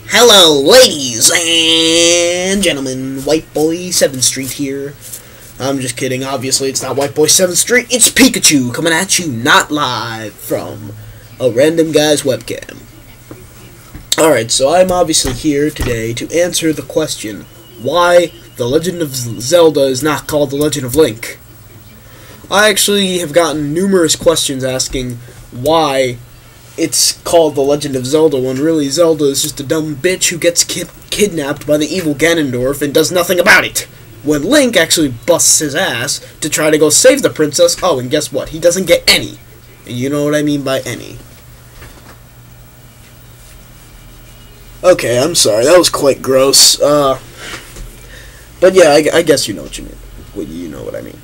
Hello, ladies and gentlemen. White Boy 7th Street here. I'm just kidding. Obviously, it's not White Boy 7th Street. It's Pikachu coming at you, not live from a random guy's webcam. Alright, so I'm obviously here today to answer the question, why The Legend of Zelda is not called The Legend of Link. I actually have gotten numerous questions asking why it's called The Legend of Zelda when really Zelda is just a dumb bitch who gets kidnapped by the evil Ganondorf and does nothing about it. When Link actually busts his ass to try to go save the princess, oh, and guess what? He doesn't get any. And you know what I mean by any. Okay, I'm sorry, that was quite gross. But yeah, I guess you know what you mean. You know what I mean.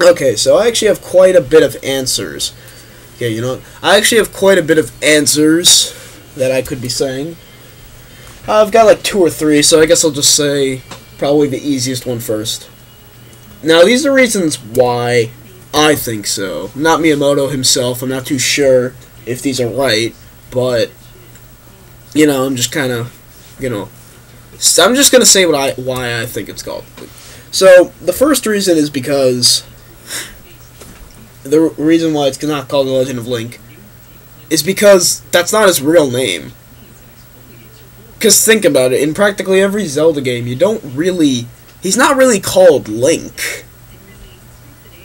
Okay, so I actually have quite a bit of answers. Okay, you know what? I actually have quite a bit of answers that I could be saying. I've got like 2 or 3, so I guess I'll just say probably the easiest one first. Now, these are reasons why I think so. Not Miyamoto himself. I'm not too sure if these are right, but you know, I'm just kind of, you know, I'm just gonna say why I think it's called. So the first reason is because the reason why it's not called The Legend of Link is because that's not his real name. Because think about it, in practically every Zelda game, he's not really called Link.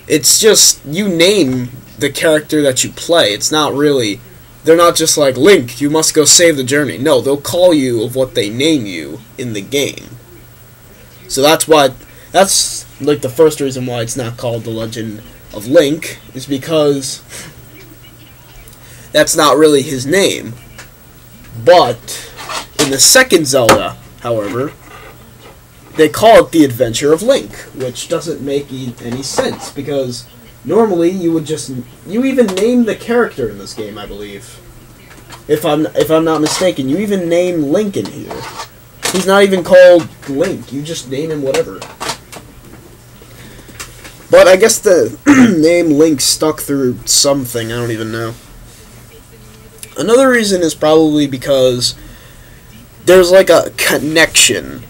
It's just, you name the character that you play. It's not really, they're not just like, Link, you must go save the journey. No, they'll call you of what they name you in the game. So that's like the first reason why it's not called The Legend of Link, is because that's not really his name. But in the second Zelda, however, they call it The Adventure of Link, which doesn't make any sense, because normally you even name the character in this game, I believe. If I'm not mistaken, you even name Link in here. He's not even called Link, you just name him whatever. But I guess the name Link stuck through something, I don't even know. Another reason is probably because there's like a connection.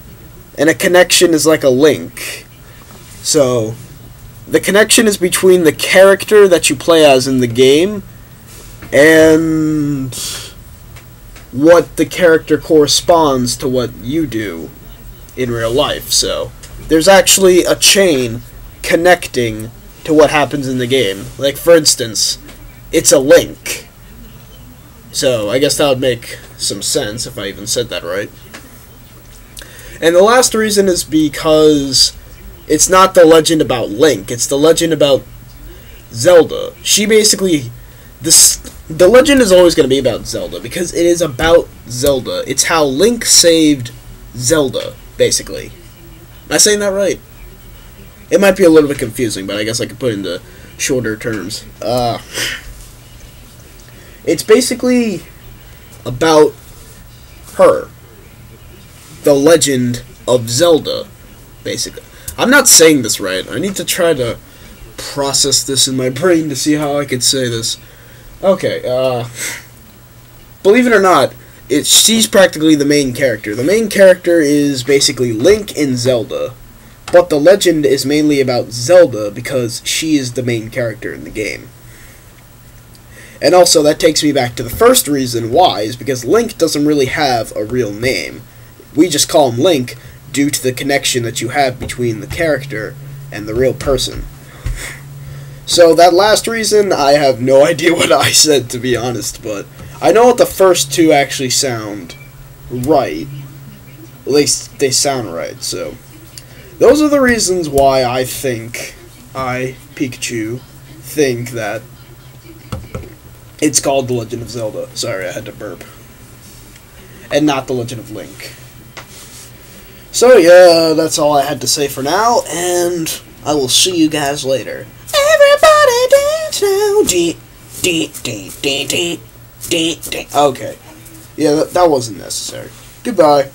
And a connection is like a link. So, the connection is between the character that you play as in the game and what the character corresponds to what you do in real life. So, there's actually a chain connecting to what happens in the game. Like, for instance, it's a link. So, I guess that would make some sense if I even said that right. And the last reason is because it's not the legend about Link, it's the legend about Zelda. She basically, the legend is always going to be about Zelda, because it is about Zelda. It's how Link saved Zelda, basically. Am I saying that right? It might be a little bit confusing, but I guess I could put it into shorter terms. It's basically about her. The Legend of Zelda, basically. I'm not saying this right. I need to try to process this in my brain to see how I could say this. Okay, believe it or not, she's practically the main character. The main character is basically Link in Zelda. But the legend is mainly about Zelda because she is the main character in the game. And also, that takes me back to the first reason why, is because Link doesn't really have a real name. We just call him Link due to the connection that you have between the character and the real person. So that last reason, I have no idea what I said, to be honest, but I know what the first two actually sound right. At least they sound right, so those are the reasons why I think Pikachu, think that it's called The Legend of Zelda. Sorry, I had to burp. And not The Legend of Link. So yeah, that's all I had to say for now, and I will see you guys later. Everybody dance now. Okay. Yeah, that wasn't necessary. Goodbye.